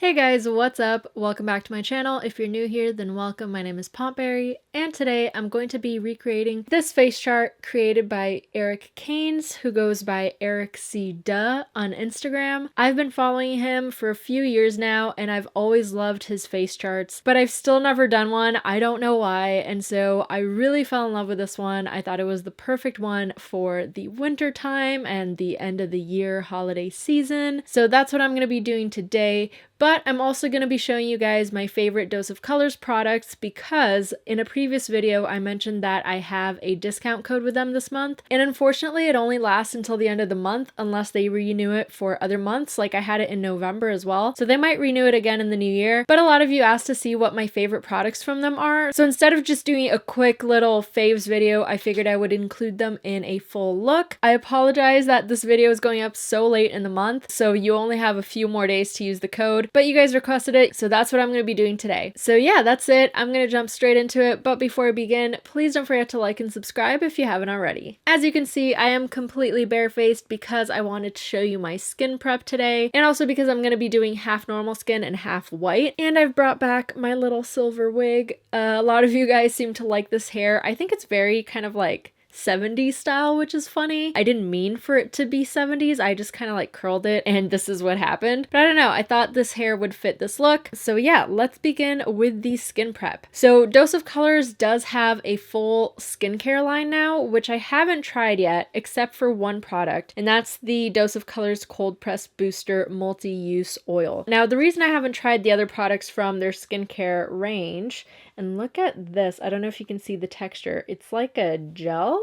Hey guys, what's up? Welcome back to my channel. If you're new here, then welcome. My name is Pompberry, and today I'm going to be recreating this face chart created by Eric Keynes, who goes by Eric C. Duh on Instagram. I've been following him for a few years now, and I've always loved his face charts, but I've still never done one. I don't know why, and so I really fell in love with this one. I thought it was the perfect one for the winter time and the end of the year holiday season. So that's what I'm going to be doing today. But I'm also going to be showing you guys my favorite Dose of Colors products because in a previous video I mentioned that I have a discount code with them this month, and unfortunately it only lasts until the end of the month unless they renew it for other months. Like I had it in November as well, so they might renew it again in the new year. But a lot of you asked to see what my favorite products from them are, so instead of just doing a quick little faves video, I figured I would include them in a full look. I apologize that this video is going up so late in the month, so you only have a few more days to use the code. But you guys requested it, so that's what I'm going to be doing today. So yeah, that's it. I'm going to jump straight into it, but before I begin, please don't forget to like and subscribe if you haven't already. As you can see, I am completely barefaced because I wanted to show you my skin prep today, and also because I'm going to be doing half normal skin and half white, and I've brought back my little silver wig. A lot of you guys seem to like this hair. I think it's very kind of like 70s style, which is funny. I didn't mean for it to be 70s. I just kind of like curled it and this is what happened. But I don't know. I thought this hair would fit this look. So yeah, let's begin with the skin prep. So Dose of Colors does have a full skincare line now, which I haven't tried yet except for one product, and that's the Dose of Colors Cold Press Booster Multi-Use Oil. Now, the reason I haven't tried the other products from their skincare range, and look at this. I don't know if you can see the texture. It's like a gel,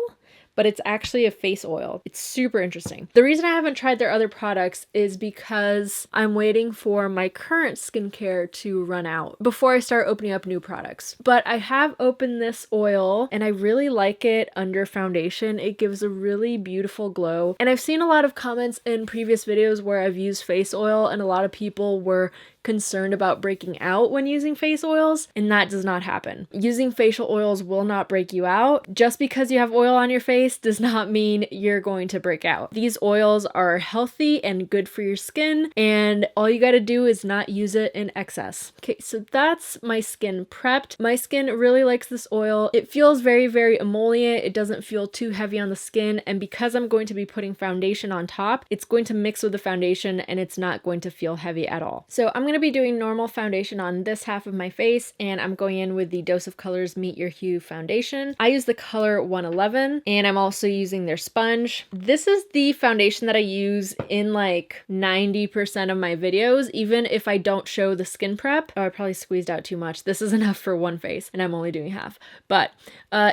but it's actually a face oil. It's super interesting. The reason I haven't tried their other products is because I'm waiting for my current skincare to run out before I start opening up new products. But I have opened this oil and I really like it under foundation. It gives a really beautiful glow. And I've seen a lot of comments in previous videos where I've used face oil and a lot of people were concerned about breaking out when using face oils, and that does not happen. Using facial oils will not break you out. Just because you have oil on your face does not mean you're going to break out. These oils are healthy and good for your skin, and all you gotta do is not use it in excess. Okay, so that's my skin prepped. My skin really likes this oil. It feels very, very emollient. It doesn't feel too heavy on the skin, and because I'm going to be putting foundation on top, it's going to mix with the foundation and it's not going to feel heavy at all. So I'm going to be doing normal foundation on this half of my face, and I'm going in with the Dose of Colors Meet Your Hue foundation. I use the color 111, and I'm also using their sponge. This is the foundation that I use in like 90% of my videos, even if I don't show the skin prep. Oh, I probably squeezed out too much. This is enough for one face, and I'm only doing half. But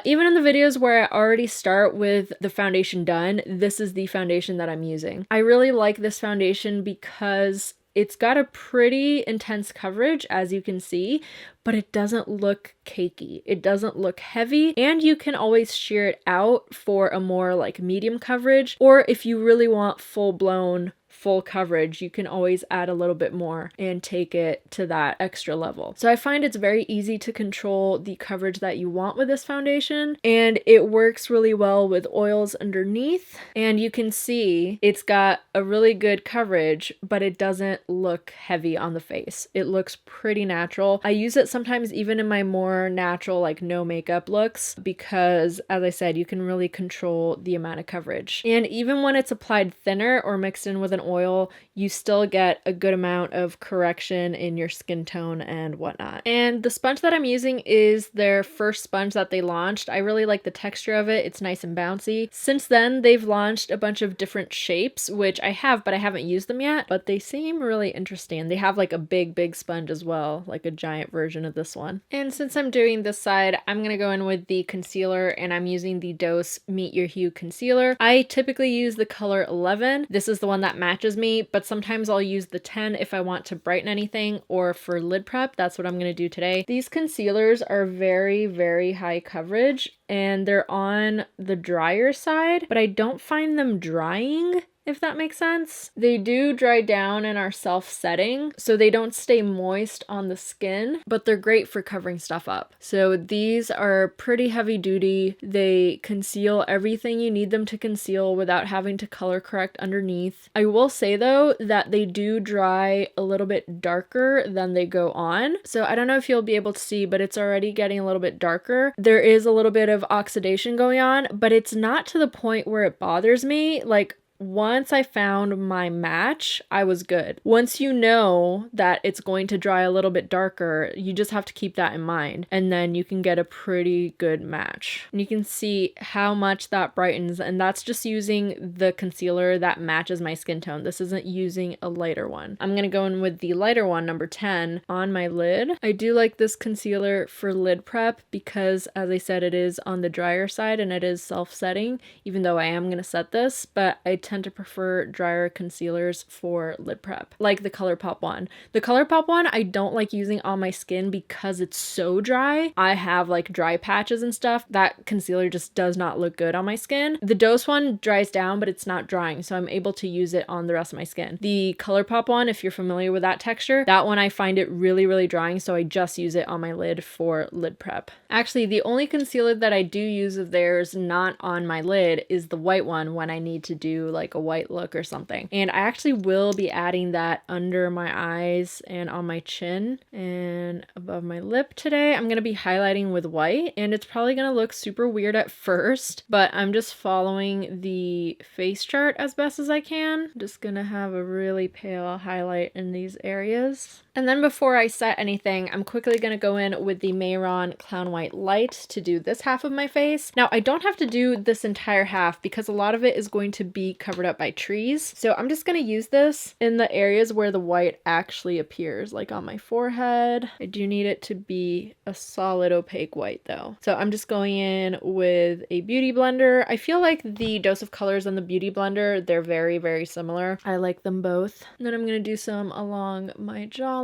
even in the videos where I already start with the foundation done, this is the foundation that I'm using. I really like this foundation because it's got a pretty intense coverage, as you can see, but it doesn't look cakey. It doesn't look heavy, and you can always sheer it out for a more like medium coverage, or if you really want full-blown full coverage, you can always add a little bit more and take it to that extra level. So I find it's very easy to control the coverage that you want with this foundation, and it works really well with oils underneath, and you can see it's got a really good coverage, but it doesn't look heavy on the face. It looks pretty natural. I use it sometimes even in my more natural, like no makeup looks, because as I said, you can really control the amount of coverage. And even when it's applied thinner or mixed in with an oil, you still get a good amount of correction in your skin tone and whatnot. And the sponge that I'm using is their first sponge that they launched. I really like the texture of it. It's nice and bouncy. Since then, they've launched a bunch of different shapes, which I have, but I haven't used them yet, but they seem really interesting. They have like a big sponge as well, like a giant version of this one. And since I'm doing this side, I'm gonna go in with the concealer, and I'm using the Dose Meet Your Hue concealer. I typically use the color 11. This is the one that matches me, but sometimes I'll use the 10 if I want to brighten anything, or for lid prep. That's what I'm going to do today. These concealers are very, very high coverage, and they're on the drier side, but I don't find them drying if that makes sense. They do dry down and are self-setting, so they don't stay moist on the skin, but they're great for covering stuff up. So these are pretty heavy duty. They conceal everything you need them to conceal without having to color correct underneath. I will say though that they do dry a little bit darker than they go on. So I don't know if you'll be able to see, but it's already getting a little bit darker. There is a little bit of oxidation going on, but it's not to the point where it bothers me. Like, once I found my match, I was good. Once you know that it's going to dry a little bit darker, you just have to keep that in mind, and then you can get a pretty good match. And you can see how much that brightens, and that's just using the concealer that matches my skin tone. This isn't using a lighter one. I'm gonna go in with the lighter one, number 10, on my lid. I do like this concealer for lid prep because, as I said, it is on the drier side and it is self-setting, even though I am gonna set this, but I tend to prefer drier concealers for lid prep, like the ColourPop one. The ColourPop one I don't like using on my skin because it's so dry. I have like dry patches and stuff. That concealer just does not look good on my skin. The Dose one dries down, but it's not drying, so I'm able to use it on the rest of my skin. The ColourPop one, if you're familiar with that texture, that one I find it really, really drying, so I just use it on my lid for lid prep. Actually, the only concealer that I do use of theirs not on my lid is the white one when I need to do like a white look or something. And I actually will be adding that under my eyes and on my chin and above my lip today. I'm going to be highlighting with white, and it's probably going to look super weird at first, but I'm just following the face chart as best as I can. I'm just going to have a really pale highlight in these areas. And then before I set anything, I'm quickly going to go in with the Mehron Clown White Light to do this half of my face. Now, I don't have to do this entire half because a lot of it is going to be covered up by trees. So I'm just going to use this in the areas where the white actually appears, like on my forehead. I do need it to be a solid opaque white though. So I'm just going in with a beauty blender. I feel like the Dose of Colors and the beauty blender, they're very, very similar. I like them both. And then I'm going to do some along my jawline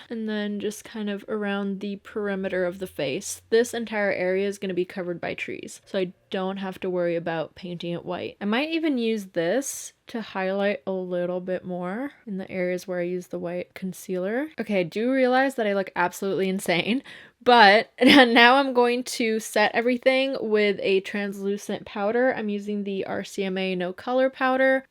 and then just kind of around the perimeter of the face. This entire area is going to be covered by trees, so I don't have to worry about painting it white. I might even use this to highlight a little bit more in the areas where I use the white concealer. Okay, I do realize that I look absolutely insane, but now I'm going to set everything with a translucent powder. I'm using the RCMA No Color powder.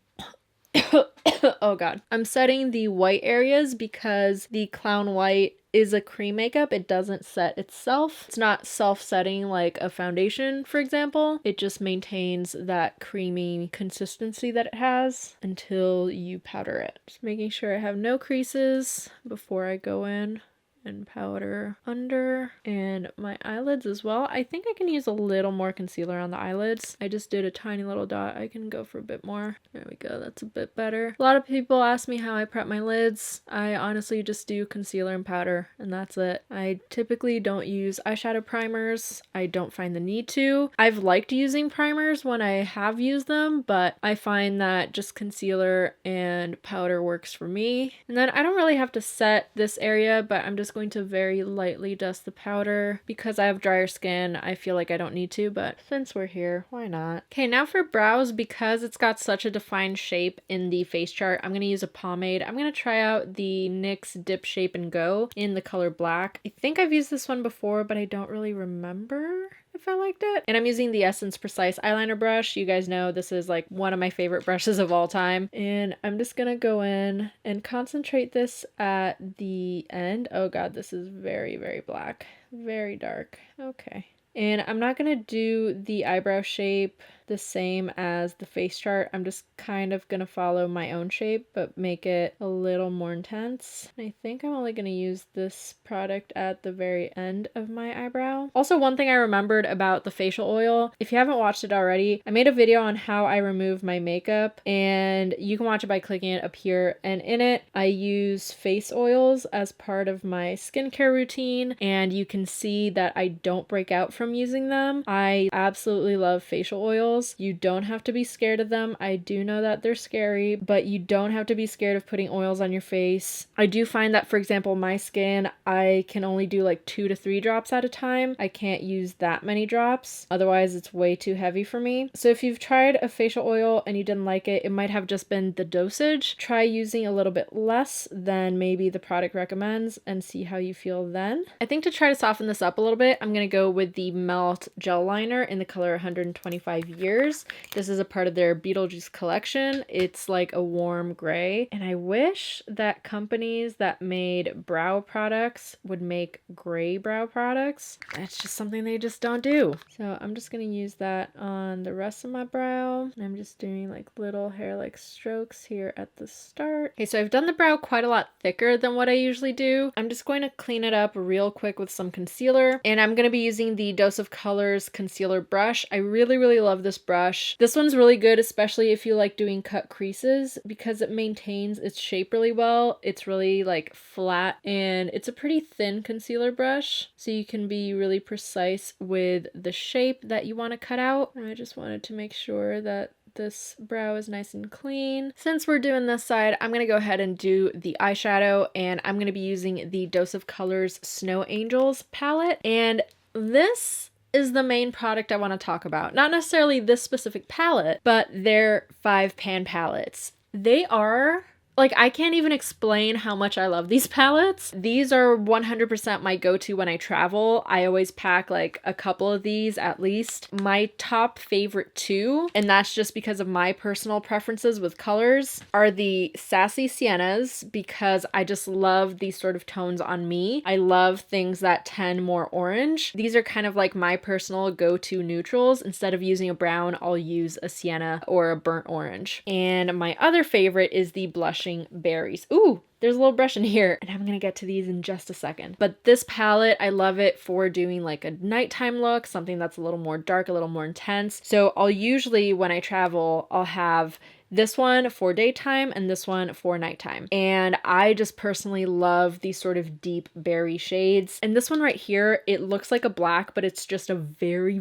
Oh god. I'm setting the white areas because the Clown White is a cream makeup. It doesn't set itself. It's not self-setting like a foundation, for example. It just maintains that creamy consistency that it has until you powder it. Just making sure I have no creases before I go in and powder under and my eyelids as well. I think I can use a little more concealer on the eyelids. I just did a tiny little dot. I can go for a bit more. There we go. That's a bit better. A lot of people ask me how I prep my lids. I honestly just do concealer and powder, and that's it. I typically don't use eyeshadow primers. I don't find the need to. I've liked using primers when I have used them, but I find that just concealer and powder works for me. And then I don't really have to set this area, but I'm just going to very lightly dust the powder. Because I have drier skin, I feel like I don't need to, but since we're here, why not? Okay, now for brows, because it's got such a defined shape in the face chart, I'm going to use a pomade. I'm going to try out the NYX Dip Shape and Go in the color black. I think I've used this one before, but I don't really remember if I liked it. And I'm using the Essence Precise eyeliner brush. You guys know this is like one of my favorite brushes of all time. And I'm just gonna go in and concentrate this at the end. Oh god, this is very, very black. Very dark. Okay. And I'm not gonna do the eyebrow shape the same as the face chart. I'm just kind of gonna follow my own shape, but make it a little more intense. I think I'm only gonna use this product at the very end of my eyebrow. Also, one thing I remembered about the facial oil, if you haven't watched it already, I made a video on how I remove my makeup, and you can watch it by clicking it up here. And in it, I use face oils as part of my skincare routine, and you can see that I don't break out from using them. I absolutely love facial oils. You don't have to be scared of them. I do know that they're scary, but you don't have to be scared of putting oils on your face. I do find that, for example, my skin, I can only do like 2 to 3 drops at a time. I can't use that many drops. Otherwise, it's way too heavy for me. So if you've tried a facial oil and you didn't like it, it might have just been the dosage. Try using a little bit less than maybe the product recommends and see how you feel then. I think to try to soften this up a little bit, I'm going to go with the Melt Gel Liner in the color 125 Years. This is a part of their Beetlejuice collection. It's like a warm gray, and I wish that companies that made brow products would make gray brow products. That's just something they just don't do. So I'm just going to use that on the rest of my brow. I'm just doing like little hair-like strokes here at the start. Okay, so I've done the brow quite a lot thicker than what I usually do. I'm just going to clean it up real quick with some concealer, and I'm going to be using the Dose of Colors concealer brush. I really love this brush. This one's really good, especially if you like doing cut creases, because it maintains its shape really well. It's really like flat, and it's a pretty thin concealer brush, so you can be really precise with the shape that you want to cut out. And I just wanted to make sure that this brow is nice and clean. Since we're doing this side, I'm going to go ahead and do the eyeshadow, and I'm going to be using the Dose of Colors Snow Angels palette. And this is the main product I want to talk about. Not necessarily this specific palette, but their 5-pan palettes. They are... like, I can't even explain how much I love these palettes. These are 100% my go-to when I travel. I always pack like a couple of these at least. My top favorite two, and that's just because of my personal preferences with colors, are the Sassy Siennas, because I just love these sort of tones on me. I love things that tend more orange. These are kind of like my personal go-to neutrals. Instead of using a brown, I'll use a sienna or a burnt orange. And my other favorite is the Blushing Berries. Ooh, there's a little brush in here, and I'm gonna get to these in just a second. But this palette, I love it for doing like a nighttime look, something that's a little more dark, a little more intense. So I'll usually, when I travel, I'll have this one for daytime and this one for nighttime. And I just personally love these sort of deep berry shades. And this one right here, it looks like a black, but it's just a very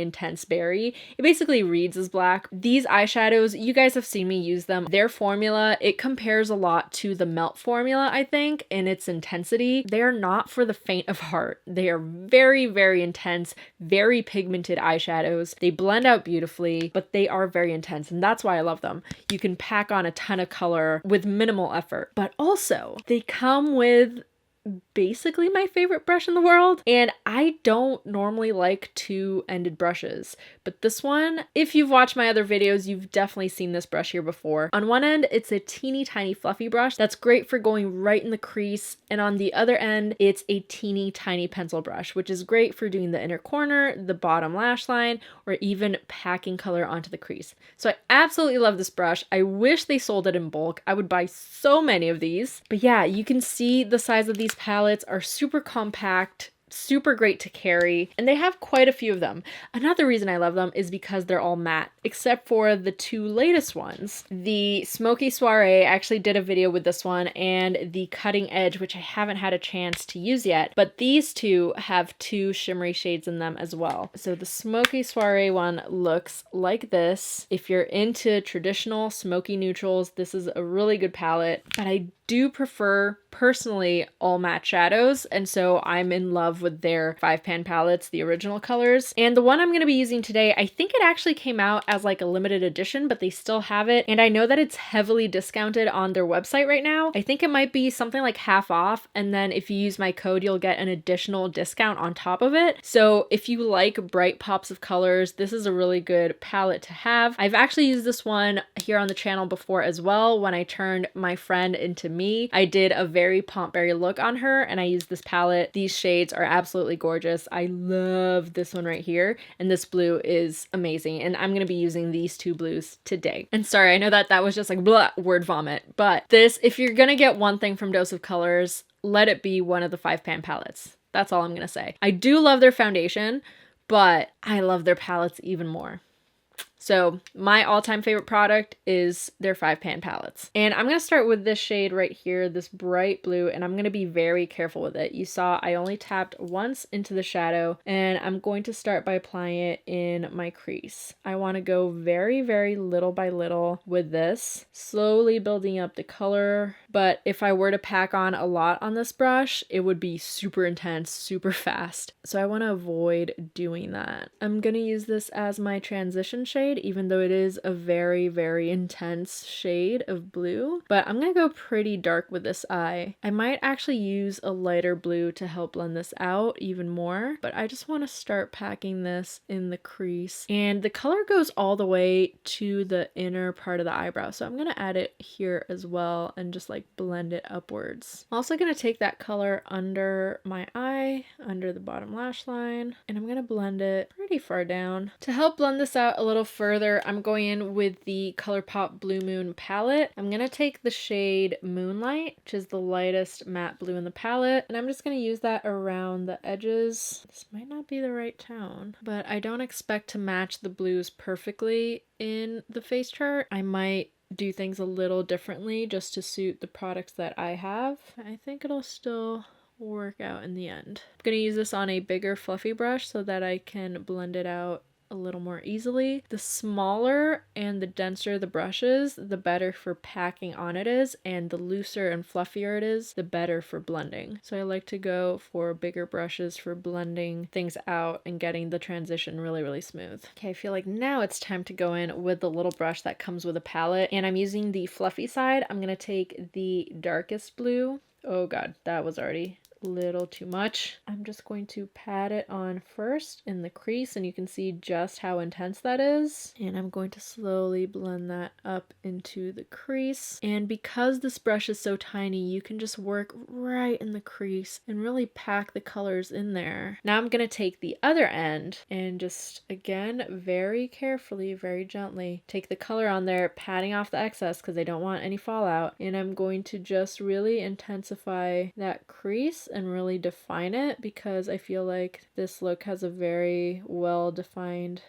intense berry. It basically reads as black. These eyeshadows, you guys have seen me use them. Their formula, it compares a lot to the Melt formula, I think, in its intensity. They are not for the faint of heart. They are very intense, very pigmented eyeshadows. They blend out beautifully, but they are very intense, and that's why I love them. You can pack on a ton of color with minimal effort, but also they come with basically my favorite brush in the world, and I don't normally like two-ended brushes, but this one, if you've watched my other videos, you've definitely seen this brush here before. On one end, it's a teeny tiny fluffy brush that's great for going right in the crease, and on the other end, it's a teeny tiny pencil brush, which is great for doing the inner corner, the bottom lash line, or even packing color onto the crease. So I absolutely love this brush. I wish they sold it in bulk. I would buy so many of these. But yeah, you can see the size of these palettes are super compact, super great to carry, and they have quite a few of them. Another reason I love them is because they're all matte, except for the two latest ones. The Smoky Soiree, I actually did a video with this one, and the Cutting Edge, which I haven't had a chance to use yet, but these two have two shimmery shades in them as well. So the Smoky Soiree one looks like this. If you're into traditional smoky neutrals, this is a really good palette, but I do prefer personally all matte shadows, and so I'm in love with their 5-pan palettes, the original colors. And the one I'm going to be using today, I think it actually came out as like a limited edition, but they still have it, and I know that it's heavily discounted on their website right now. I think it might be something like half off, and then if you use my code, you'll get an additional discount on top of it. So if you like bright pops of colors, this is a really good palette to have. I've actually used this one here on the channel before as well. When I turned my friend into me, I did a very pompberry look on her, and I used this palette. These shades are absolutely gorgeous. I love this one right here, and this blue is amazing, and I'm going to be using these two blues today. And sorry, I know that that was just like blah, word vomit, but this, if you're going to get one thing from Dose of Colors, let it be one of the 5-pan palettes. That's all I'm going to say. I do love their foundation, but I love their palettes even more. So my all-time favorite product is their 5-pan palettes. And I'm going to start with this shade right here, this bright blue, and I'm going to be very careful with it. You saw I only tapped once into the shadow, and I'm going to start by applying it in my crease. I want to go very, very little by little with this, slowly building up the color. But if I were to pack on a lot on this brush, it would be super intense, super fast. So I want to avoid doing that. I'm going to use this as my transition shade, even though it is a very, very intense shade of blue. But I'm going to go pretty dark with this eye. I might actually use a lighter blue to help blend this out even more, but I just want to start packing this in the crease. And the color goes all the way to the inner part of the eyebrow. So I'm going to add it here as well and just like blend it upwards. I'm also going to take that color under my eye, under the bottom lash line, and I'm going to blend it pretty far down. To help blend this out a little further, I'm going in with the ColourPop Blue Moon palette. I'm going to take the shade Moonlight, which is the lightest matte blue in the palette, and I'm just going to use that around the edges. This might not be the right tone, but I don't expect to match the blues perfectly in the face chart. I might do things a little differently just to suit the products that I have. I think it'll still work out in the end. I'm going to use this on a bigger fluffy brush so that I can blend it out a little more easily. The smaller and the denser the brush is, the better for packing on it is, and the looser and fluffier it is, the better for blending. So I like to go for bigger brushes for blending things out and getting the transition really, really smooth. Okay, I feel like now it's time to go in with the little brush that comes with a palette, and I'm using the fluffy side. I'm gonna take the darkest blue. Oh god, that was already little too much. I'm just going to pat it on first in the crease, and you can see just how intense that is. And I'm going to slowly blend that up into the crease. And because this brush is so tiny, you can just work right in the crease and really pack the colors in there. Now I'm going to take the other end and just, again, very carefully, very gently, take the color on there, patting off the excess because I don't want any fallout. And I'm going to just really intensify that crease and really define it, because I feel like this look has a very well defined,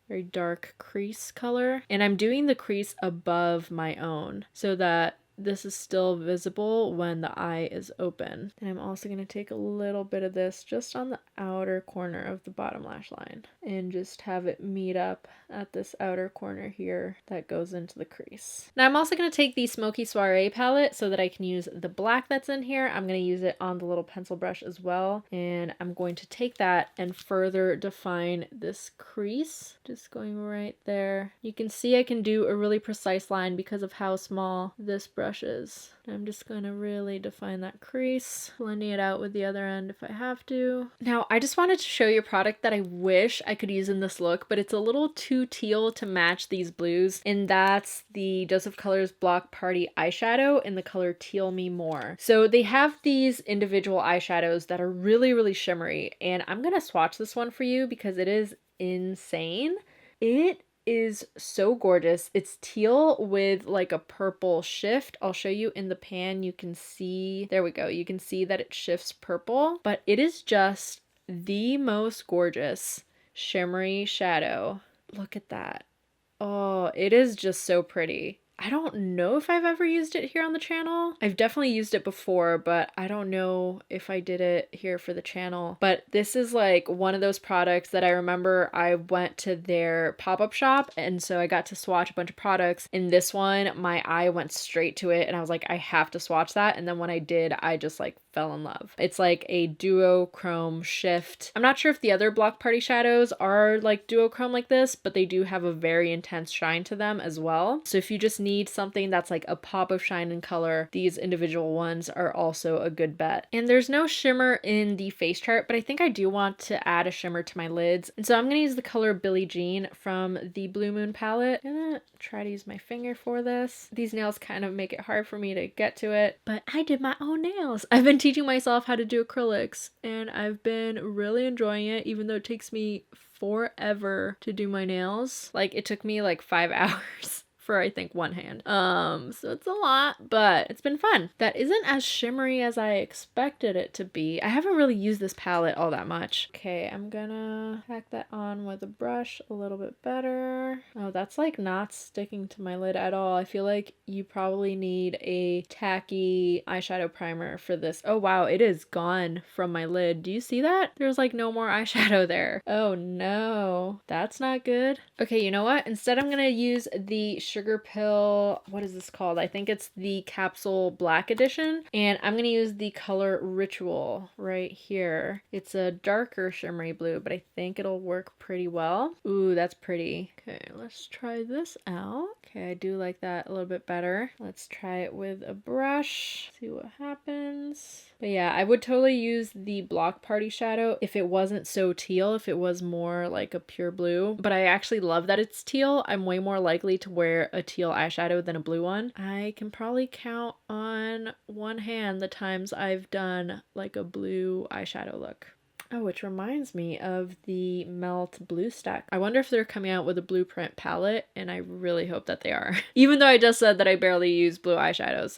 very dark crease color. And I'm doing the crease above my own so that this is still visible when the eye is open. And I'm also going to take a little bit of this just on the outer corner of the bottom lash line and just have it meet up at this outer corner here that goes into the crease. Now I'm also going to take the Smoky Soiree palette so that I can use the black that's in here. I'm going to use it on the little pencil brush as well, and I'm going to take that and further define this crease, just going right there. You can see I can do a really precise line because of how small this brush is. I'm just going to really define that crease, blending it out with the other end if I have to. Now, I just wanted to show you a product that I wish I could use in this look, but it's a little too teal to match these blues, and that's the Dose of Colors Block Party eyeshadow in the color Teal Me More. So they have these individual eyeshadows that are really, really shimmery, and I'm going to swatch this one for you because it is insane. It is so gorgeous. It's teal with like a purple shift. I'll show you in the pan. You can see, there we go. You can see that it shifts purple, but it is just the most gorgeous shimmery shadow. Look at that. Oh, it is just so pretty. I don't know if I've ever used it here on the channel. I've definitely used it before, but I don't know if I did it here for the channel. But this is like one of those products that I remember I went to their pop-up shop, and so I got to swatch a bunch of products. In this one, my eye went straight to it, and I was like, I have to swatch that. And then when I did, I just like fell in love. It's like a duochrome shift. I'm not sure if the other Block Party shadows are like duochrome like this, but they do have a very intense shine to them as well. So if you just need something that's like a pop of shine in color, these individual ones are also a good bet. And there's no shimmer in the face chart, but I think I do want to add a shimmer to my lids. And so I'm going to use the color Billie Jean from the Blue Moon palette. I'm going to try to use my finger for this. These nails kind of make it hard for me to get to it, but I did my own nails. I've been teaching myself how to do acrylics, and I've been really enjoying it, even though it takes me forever to do my nails. Like, it took me like 5 hours for I think one hand. So it's a lot, but it's been fun. That isn't as shimmery as I expected it to be. I haven't really used this palette all that much. Okay, I'm gonna pack that on with a brush a little bit better. Oh, that's like not sticking to my lid at all. I feel like you probably need a tacky eyeshadow primer for this. Oh wow, it is gone from my lid. Do you see that? There's like no more eyeshadow there. Oh no, that's not good. Okay, you know what? Instead I'm gonna use the Sugar Pill, what is this called? I think it's the Capsule Black Edition, and I'm gonna use the color Ritual right here. It's a darker shimmery blue, but I think it'll work pretty well. Ooh, that's pretty. Okay, let's try this out. Okay, I do like that a little bit better. Let's try it with a brush, see what happens. But yeah, I would totally use the Block Party shadow if it wasn't so teal, if it was more like a pure blue. But I actually love that it's teal. I'm way more likely to wear a teal eyeshadow than a blue one. I can probably count on one hand the times I've done like a blue eyeshadow look. Oh, which reminds me of the Melt Blue Stack. I wonder if they're coming out with a blueprint palette, and I really hope that they are. Even though I just said that I barely use blue eyeshadows,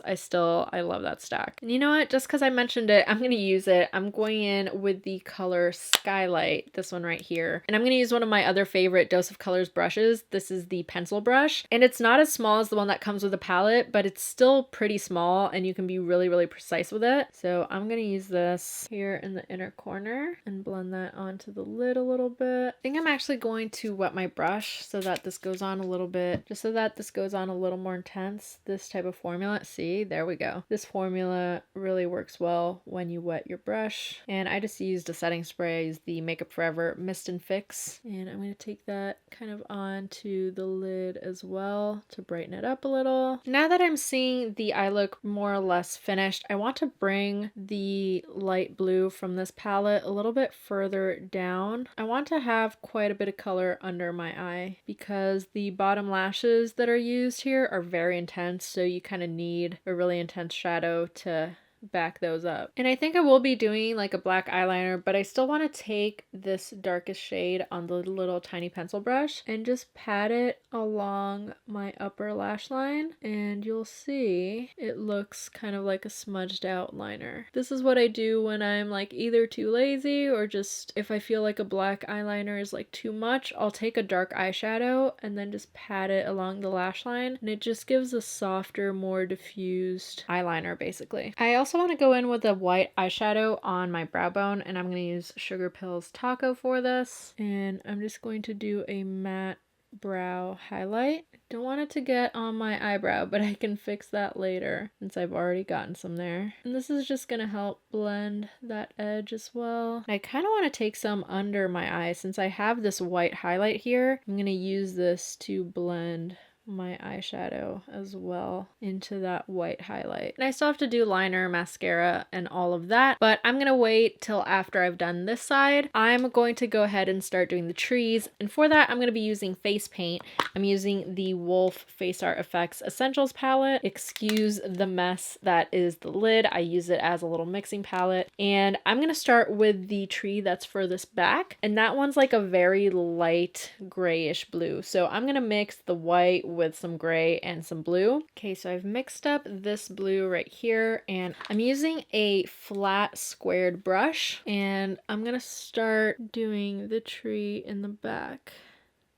I love that stack. And you know what? Just because I mentioned it, I'm going to use it. I'm going in with the color Skylight, this one right here. And I'm going to use one of my other favorite Dose of Colors brushes. This is the pencil brush. And it's not as small as the one that comes with the palette, but it's still pretty small, and you can be really, really precise with it. So I'm going to use this here in the inner corner and blend that onto the lid a little bit. I think I'm actually going to wet my brush so that this goes on a little bit, just so that this goes on a little more intense, this type of formula. See, there we go. This formula really works well when you wet your brush. And I just used a setting spray. I used the Makeup Forever Mist and Fix. And I'm going to take that kind of onto the lid as well to brighten it up a little. Now that I'm seeing the eye look more or less finished, I want to bring the light blue from this palette a little bit further down. I want to have quite a bit of color under my eye because the bottom lashes that are used here are very intense, so you kind of need a really intense shadow to back those up. And I think I will be doing like a black eyeliner, but I still want to take this darkest shade on the little tiny pencil brush and just pat it along my upper lash line, and you'll see it looks kind of like a smudged out liner. This is what I do when I'm like either too lazy or just if I feel like a black eyeliner is like too much, I'll take a dark eyeshadow and then just pat it along the lash line, and it just gives a softer, more diffused eyeliner basically. I also want to go in with a white eyeshadow on my brow bone, and I'm going to use Sugar Pills Taco for this, and I'm just going to do a matte brow highlight. I don't want it to get on my eyebrow, but I can fix that later since I've already gotten some there. And this is just going to help blend that edge as well. I kind of want to take some under my eye since I have this white highlight here. I'm going to use this to blend my eyeshadow as well into that white highlight. And I still have to do liner, mascara, and all of that, but I'm gonna wait till after I've done this side. I'm going to go ahead and start doing the trees, and for that I'm gonna be using face paint. I'm using the Wolf Face Art Effects Essentials palette. Excuse the mess that is the lid. I use it as a little mixing palette, and I'm gonna start with the tree that's furthest back, and that one's like a very light grayish blue. So I'm gonna mix the white with some gray and some blue. Okay, so I've mixed up this blue right here, and I'm using a flat squared brush, and I'm gonna start doing the tree in the back.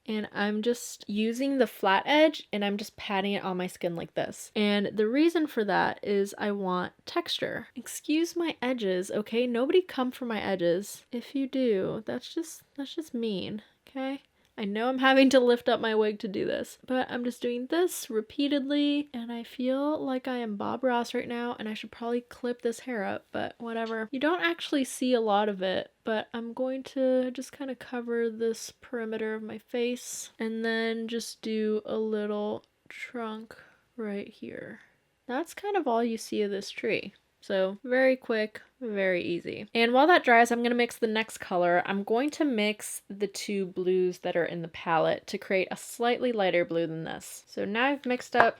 And I'm just using the flat edge and I'm just patting it on my skin like this. And the reason for that is I want texture. Excuse my edges, okay? Nobody come for my edges. If you do, that's just mean, okay? I know I'm having to lift up my wig to do this, but I'm just doing this repeatedly, and I feel like I am Bob Ross right now, and I should probably clip this hair up, but whatever. You don't actually see a lot of it, but I'm going to just kind of cover this perimeter of my face, and then just do a little trunk right here. That's kind of all you see of this tree. So very quick, very easy. And while that dries, I'm going to mix the next color. I'm going to mix the two blues that are in the palette to create a slightly lighter blue than this. So now I've mixed up,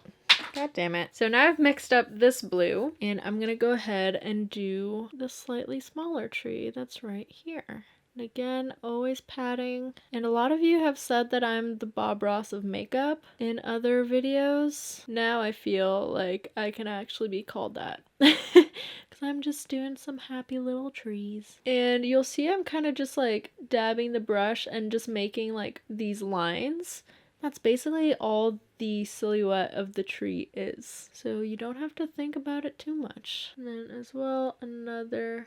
god damn it. So now I've mixed up this blue, and I'm going to go ahead and do the slightly smaller tree that's right here. And again, always patting. And a lot of you have said that I'm the Bob Ross of makeup in other videos. Now I feel like I can actually be called that. Because I'm just doing some happy little trees. And you'll see I'm kind of just like dabbing the brush and just making like these lines. That's basically all the silhouette of the tree is. So you don't have to think about it too much. And then as well, another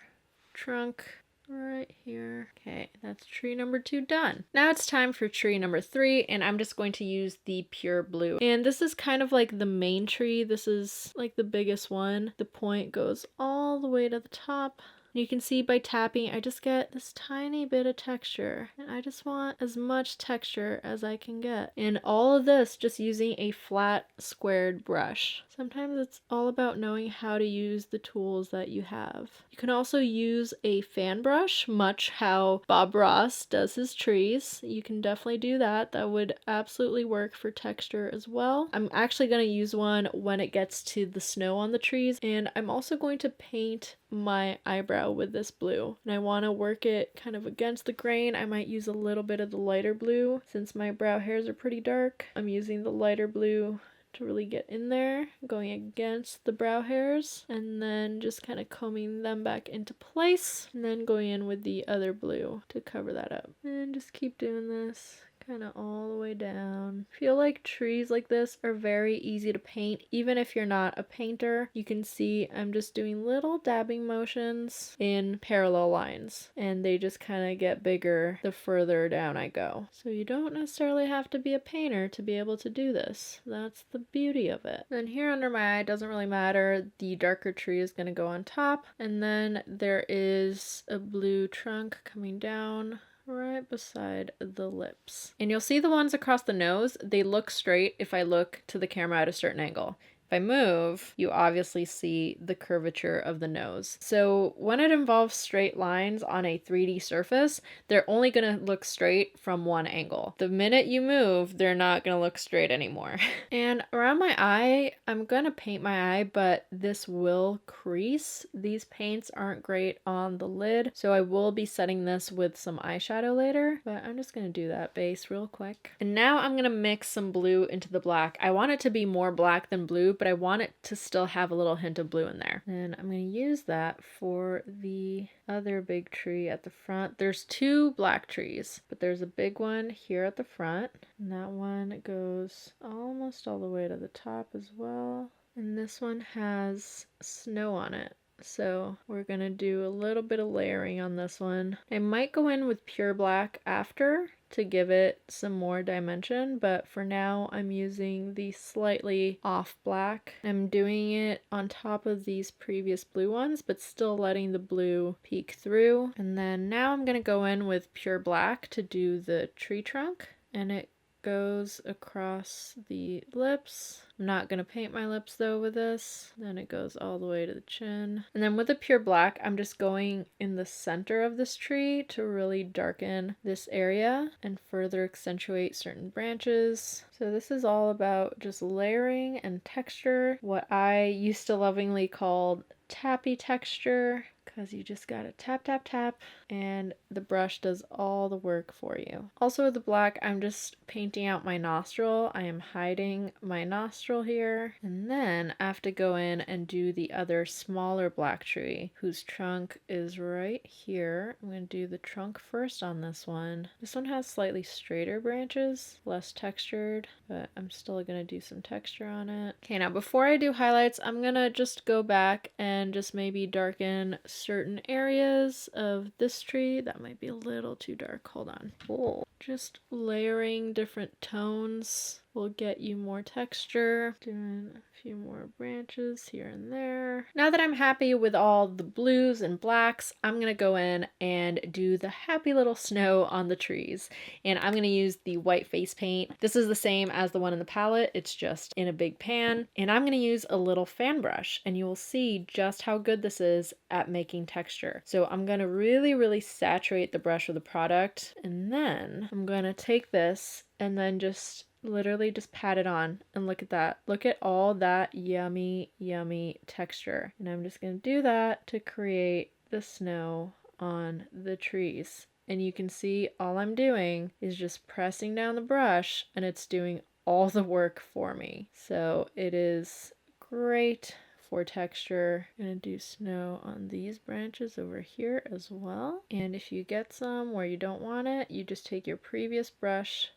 trunk right here. Okay, that's tree number 2 done. Now it's time for tree number 3, and I'm just going to use the pure blue. And this is kind of like the main tree. This is like the biggest one. The point goes all the way to the top. You can see by tapping, I just get this tiny bit of texture, and I just want as much texture as I can get. And all of this just using a flat squared brush. Sometimes it's all about knowing how to use the tools that you have. You can also use a fan brush, much how Bob Ross does his trees. You can definitely do that. That would absolutely work for texture as well. I'm actually going to use one when it gets to the snow on the trees, and I'm also going to paint my eyebrow with this blue, and I want to work it kind of against the grain. I might use a little bit of the lighter blue since my brow hairs are pretty dark. I'm using the lighter blue to really get in there, going against the brow hairs, and then just kind of combing them back into place, and then going in with the other blue to cover that up. And just keep doing this kind of all the way down. I feel like trees like this are very easy to paint, even if you're not a painter. You can see I'm just doing little dabbing motions in parallel lines, and they just kind of get bigger the further down I go. So you don't necessarily have to be a painter to be able to do this. That's the beauty of it. Then here under my eye, doesn't really matter. The darker tree is going to go on top, and then there is a blue trunk coming down right beside the lips. And you'll see the ones across the nose, they look straight if I look to the camera at a certain angle. If I move, you obviously see the curvature of the nose. So when it involves straight lines on a 3D surface, they're only going to look straight from one angle. The minute you move, they're not going to look straight anymore. And around my eye, I'm going to paint my eye, but this will crease. These paints aren't great on the lid, so I will be setting this with some eyeshadow later, but I'm just going to do that base real quick. And now I'm going to mix some blue into the black. I want it to be more black than blue, but I want it to still have a little hint of blue in there. And I'm going to use that for the other big tree at the front. There's 2 black trees, but there's a big one here at the front, and that one goes almost all the way to the top as well. And this one has snow on it. So we're going to do a little bit of layering on this one. I might go in with pure black after to give it some more dimension, but for now I'm using the slightly off black. I'm doing it on top of these previous blue ones, but still letting the blue peek through. And then now I'm going to go in with pure black to do the tree trunk, and it goes across the lips. I'm not going to paint my lips though with this. Then it goes all the way to the chin. And then with the pure black, I'm just going in the center of this tree to really darken this area and further accentuate certain branches. So this is all about just layering and texture, what I used to lovingly call tappy texture, because you just gotta tap, tap, tap, and the brush does all the work for you. Also with the black, I'm just painting out my nostril. I am hiding my nostril here, and then I have to go in and do the other smaller black tree, whose trunk is right here. I'm gonna do the trunk first on this one. This one has slightly straighter branches, less textured, but I'm still gonna do some texture on it. Okay, now before I do highlights, I'm gonna just go back and just maybe darken certain areas of this tree. That might be a little too dark. Hold on. Cool. Just layering different tones will get you more texture. Doing a few more branches here and there. Now that I'm happy with all the blues and blacks, I'm gonna go in and do the happy little snow on the trees. And I'm gonna use the white face paint. This is the same as the one in the palette. It's just in a big pan. And I'm gonna use a little fan brush, and you will see just how good this is at making texture. So I'm gonna really, really saturate the brush with the product. And then I'm gonna take this and then just literally just pat it on, and look at that. Look at all that yummy, yummy texture. And I'm just gonna do that to create the snow on the trees. and you can see all I'm doing is just pressing down the brush and it's doing all the work for me. So it is great for texture. I'm gonna do snow on these branches over here as well. And if you get some where you don't want it, you just take your previous brush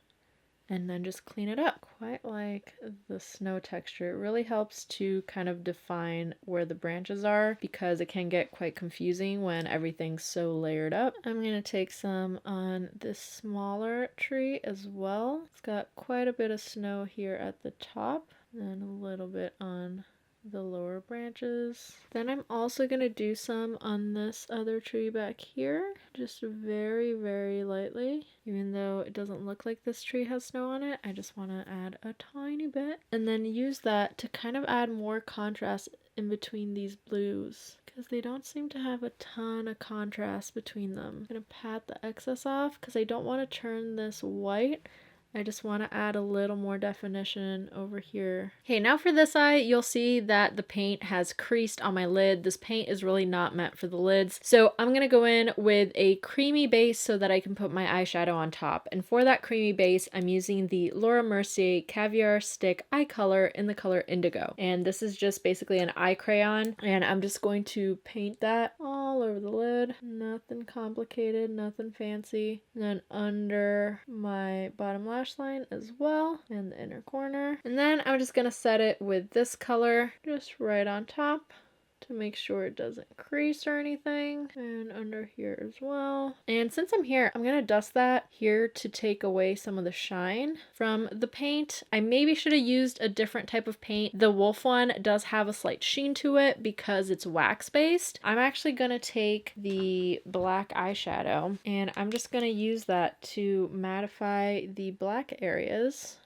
and then just clean it up. Quite like the snow texture. It really helps to kind of define where the branches are because it can get quite confusing when everything's so layered up. I'm gonna take some on this smaller tree as well. It's got quite a bit of snow here at the top and a little bit on the lower branches. Then I'm also gonna do some on this other tree back here, just very, very lightly. Even though it doesn't look like this tree has snow on it, I just want to add a tiny bit and then use that to kind of add more contrast in between these blues because they don't seem to have a ton of contrast between them. I'm gonna pat the excess off because I don't want to turn this white. I just want to add a little more definition over here. Okay, now for this eye, you'll see that the paint has creased on my lid. This paint is really not meant for the lids. So I'm going to go in with a creamy base so that I can put my eyeshadow on top. And for that creamy base, I'm using the Laura Mercier Caviar Stick Eye Color in the color Indigo. And this is just basically an eye crayon. And I'm just going to paint that all over the lid. Nothing complicated, nothing fancy. And then under my bottom lash line as well and the inner corner, and then I'm just gonna set it with this color just right on top to make sure it doesn't crease or anything, and under here as well. And since I'm here, I'm gonna dust that here to take away some of the shine from the paint. I maybe should have used a different type of paint. The Wolf one does have a slight sheen to it because it's wax based. I'm actually gonna take the black eyeshadow and I'm just gonna use that to mattify the black areas.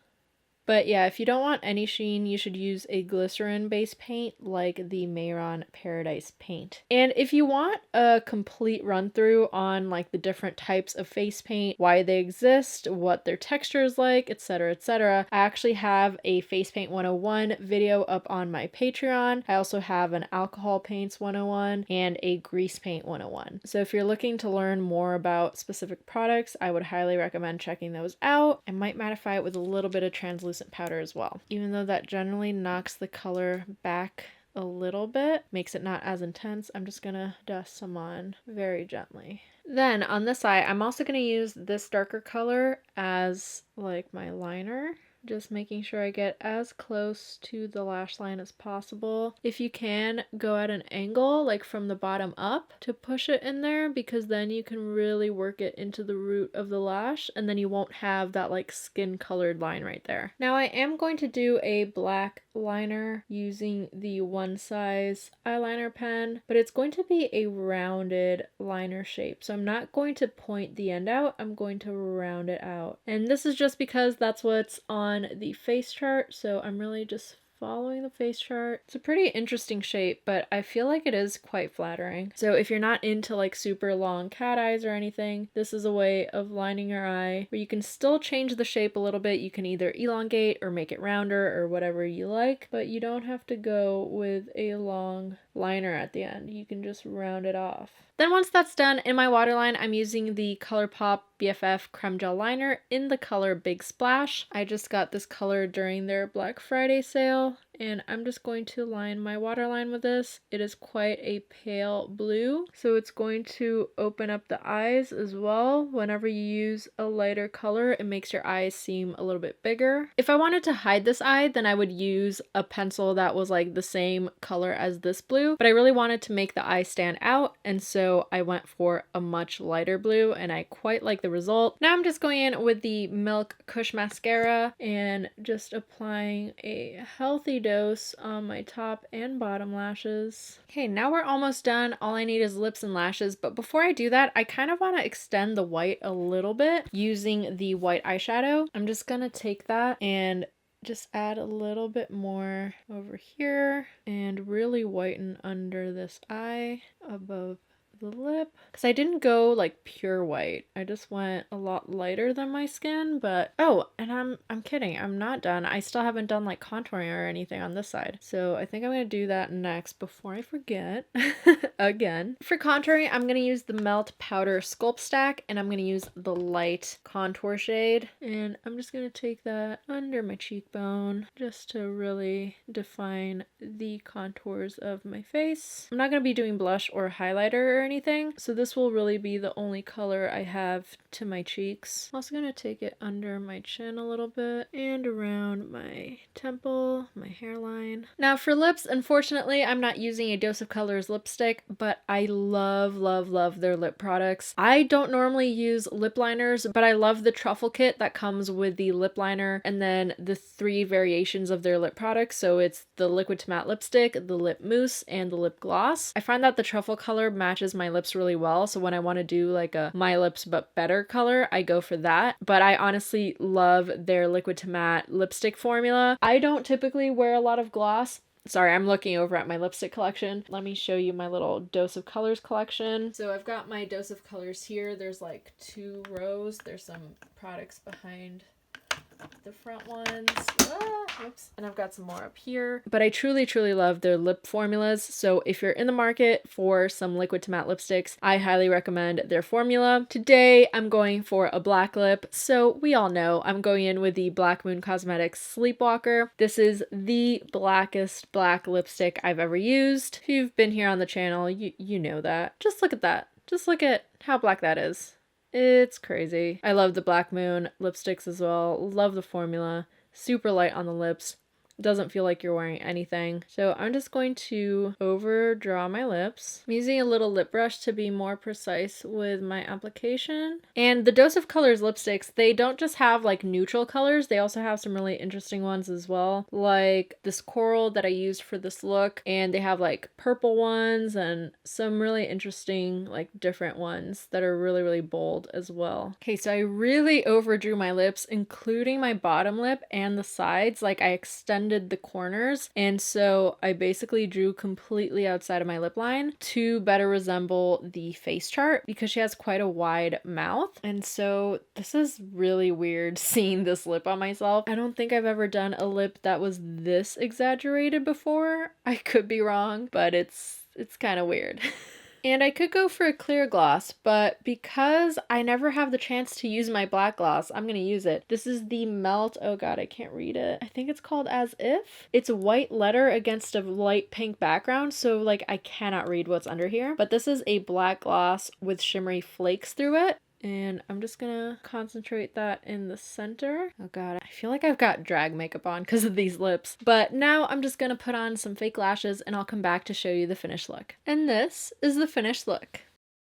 But yeah, if you don't want any sheen, you should use a glycerin-based paint like the Mehron Paradise paint. And if you want a complete run-through on like the different types of face paint, why they exist, what their texture is like, etc., etc., I actually have a Face Paint 101 video up on my Patreon. I also have an Alcohol Paints 101 and a Grease Paint 101. So if you're looking to learn more about specific products, I would highly recommend checking those out. I might mattify it with a little bit of translucent powder as well, even though that generally knocks the color back a little bit, makes it not as intense. I'm just gonna dust some on very gently. Then on this eye, I'm also gonna use this darker color as like my liner. Just making sure I get as close to the lash line as possible. If you can, go at an angle, like from the bottom up, to push it in there, because then you can really work it into the root of the lash, and then you won't have that like skin colored line right there. Now I am going to do a black liner using the One Size eyeliner pen, but it's going to be a rounded liner shape. So I'm not going to point the end out, I'm going to round it out. And this is just because that's what's on the face chart, so I'm really just following the face chart. It's a pretty interesting shape, but I feel like it is quite flattering. So if you're not into like super long cat eyes or anything, this is a way of lining your eye where you can still change the shape a little bit. You can either elongate or make it rounder or whatever you like, but you don't have to go with a long liner at the end. You can just round it off. Then once that's done, in my waterline, I'm using the ColourPop BFF Creme Gel Liner in the color Big Splash. I just got this color during their Black Friday sale, and I'm just going to line my waterline with this. It is quite a pale blue, so it's going to open up the eyes as well. Whenever you use a lighter color, it makes your eyes seem a little bit bigger. If I wanted to hide this eye, then I would use a pencil that was like the same color as this blue, but I really wanted to make the eye stand out, and so I went for a much lighter blue, and I quite like the result. Now I'm just going in with the Milk Kush Mascara and just applying a healthy dose on my top and bottom lashes. Okay, now we're almost done. All I need is lips and lashes, but before I do that, I kind of want to extend the white a little bit using the white eyeshadow. I'm just gonna take that and just add a little bit more over here and really whiten under this eye above the lip, because I didn't go like pure white. I just went a lot lighter than my skin. But oh, and I'm kidding, I'm not done. I still haven't done like contouring or anything on this side, so I think I'm gonna do that next before I forget again. For contouring, I'm gonna use the Melt Powder Sculpt Stack, and I'm gonna use the light contour shade, and I'm just gonna take that under my cheekbone just to really define the contours of my face. I'm not going to be doing blush or highlighter or anything, so this will really be the only color I have to my cheeks. I'm also going to take it under my chin a little bit and around my temple, my hairline. Now for lips, unfortunately, I'm not using a Dose of Colors lipstick, but I love, love, love their lip products. I don't normally use lip liners, but I love the truffle kit that comes with the lip liner and then the 3 variations of their lip products. So it's the liquid to matte lipstick, the lip mousse, and the lip gloss. I find that the truffle color matches my lips really well, so when I want to do like a my lips but better color, I go for that. But I honestly love their liquid to matte lipstick formula. I don't typically wear a lot of gloss. Sorry, I'm looking over at my lipstick collection. Let me show you my little Dose of Colors collection. So I've got my Dose of Colors here. There's like 2 rows. There's some products behind the front ones. Oops. And I've got some more up here. But I truly, truly love their lip formulas. So if you're in the market for some liquid to matte lipsticks, I highly recommend their formula. Today, I'm going for a black lip. So we all know I'm going in with the Black Moon Cosmetics Sleepwalker. This is the blackest black lipstick I've ever used. If you've been here on the channel, you know that. Just look at that. Just look at how black that is. It's crazy. I love the Black Moon lipsticks as well. Love the formula. Super light on the lips. Doesn't feel like you're wearing anything. So I'm just going to overdraw my lips. I'm using a little lip brush to be more precise with my application. And the Dose of Colors lipsticks, they don't just have like neutral colors, they also have some really interesting ones as well. Like this coral that I used for this look, and they have like purple ones and some really interesting like different ones that are really, really bold as well. Okay, so I really overdrew my lips, including my bottom lip and the sides. Like I extended the corners, and so I basically drew completely outside of my lip line to better resemble the face chart because she has quite a wide mouth. And so this is really weird seeing this lip on myself. I don't think I've ever done a lip that was this exaggerated before. I could be wrong, but it's kind of weird. And I could go for a clear gloss, but because I never have the chance to use my black gloss, I'm going to use it. This is the Melt, oh god, I can't read it. I think it's called As If. It's a white letter against a light pink background, so like I cannot read what's under here. But this is a black gloss with shimmery flakes through it. And I'm just gonna concentrate that in the center. Oh god, I feel like I've got drag makeup on because of these lips. But now I'm just gonna put on some fake lashes and I'll come back to show you the finished look. And this is the finished look.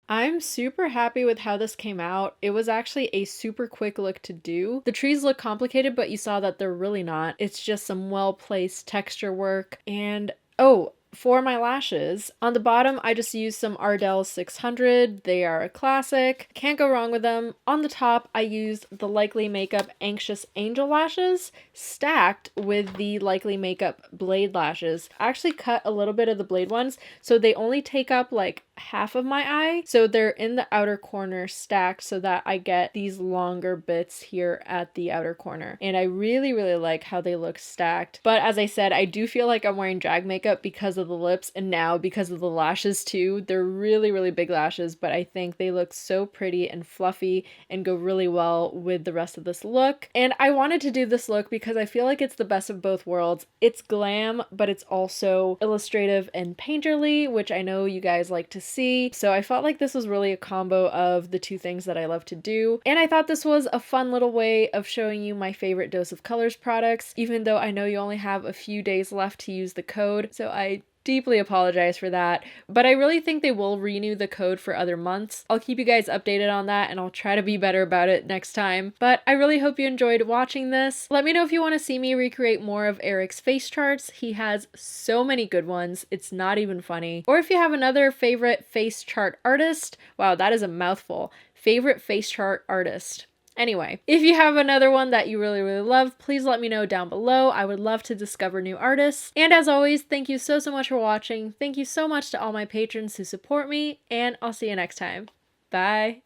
I'm super happy with how this came out. It was actually a super quick look to do. The trees look complicated, but you saw that they're really not. It's just some well-placed texture work. And oh, for my lashes, on the bottom, I just used some Ardell 600. They are a classic. Can't go wrong with them. On the top, I used the Likely Makeup Anxious Angel lashes stacked with the Likely Makeup Blade lashes. I actually cut a little bit of the blade ones, so they only take up like half of my eye. So they're in the outer corner stacked so that I get these longer bits here at the outer corner. And I really, really like how they look stacked. But as I said, I do feel like I'm wearing drag makeup because of the lips and now because of the lashes too. They're really, really big lashes, but I think they look so pretty and fluffy and go really well with the rest of this look. And I wanted to do this look because I feel like it's the best of both worlds. It's glam, but it's also illustrative and painterly, which I know you guys like to see. So I felt like this was really a combo of the two things that I love to do. And I thought this was a fun little way of showing you my favorite Dose of Colors products, even though I know you only have a few days left to use the code. So I deeply apologize for that, but I really think they will renew the code for other months. I'll keep you guys updated on that and I'll try to be better about it next time. But I really hope you enjoyed watching this. Let me know if you want to see me recreate more of Eric's face charts. He has so many good ones, it's not even funny. Or if you have another favorite face chart artist, wow, that is a mouthful. Favorite face chart artist. Anyway, if you have another one that you really, really love, please let me know down below. I would love to discover new artists. And as always, thank you so much for watching. Thank you so much to all my patrons who support me, and I'll see you next time. Bye!